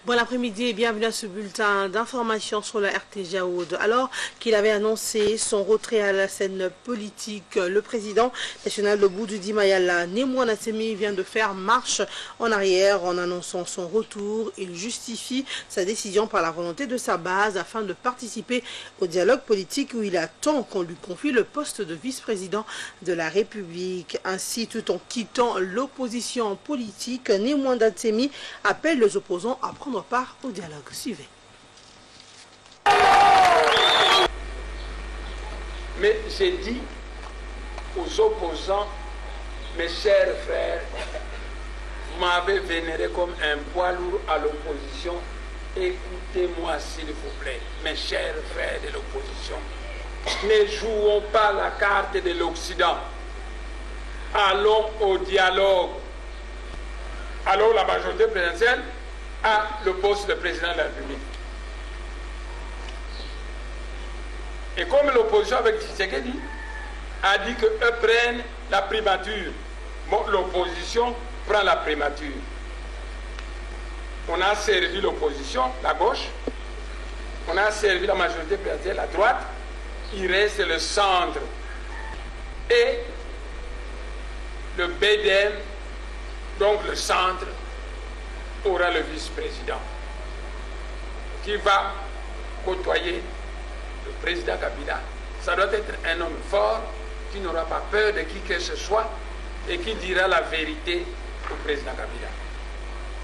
Bon après-midi et bienvenue à ce bulletin d'information sur la RTG Aoud. Alors qu'il avait annoncé son retrait à la scène politique, le président national de Boudoudi Mayala, Némoine Assemi, vient de faire marche en arrière en annonçant son retour. Il justifie sa décision par la volonté de sa base afin de participer au dialogue politique où il attend qu'on lui confie le poste de vice-président de la République. Ainsi, tout en quittant l'opposition politique, Némoine Assemi appelle les opposants à prendre part au dialogue. Suivez. Mais j'ai dit aux opposants, mes chers frères, vous m'avez vénéré comme un poids lourd à l'opposition. Écoutez-moi s'il vous plaît, mes chers frères de l'opposition. Ne jouons pas la carte de l'Occident. Allons au dialogue. Alors la majorité présidentielle a le poste de président de la République. Et comme l'opposition avec Tshisekedi a dit qu'eux prennent la primature, bon, l'opposition prend la primature. On a servi l'opposition, la gauche, on a servi la majorité présidentielle, la droite, il reste le centre. Et le BDM, donc le centre, aura le vice-président qui va côtoyer le président Kabila. Ça doit être un homme fort qui n'aura pas peur de qui que ce soit et qui dira la vérité au président Kabila.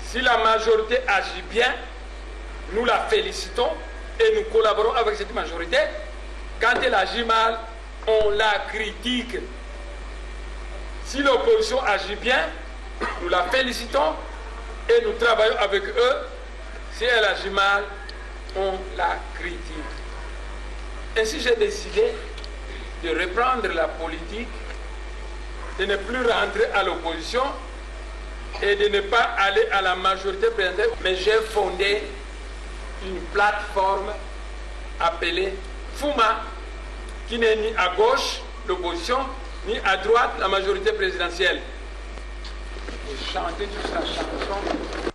Si la majorité agit bien, nous la félicitons et nous collaborons avec cette majorité. Quand elle agit mal, on la critique. Si l'opposition agit bien, nous la félicitons et nous travaillons avec eux. Si elle agit mal, on la critique. Ainsi, j'ai décidé de reprendre la politique, de ne plus rentrer à l'opposition et de ne pas aller à la majorité présidentielle. Mais j'ai fondé une plateforme appelée Fuma, qui n'est ni à gauche, l'opposition, ni à droite, la majorité présidentielle. Et chanter toute la chanson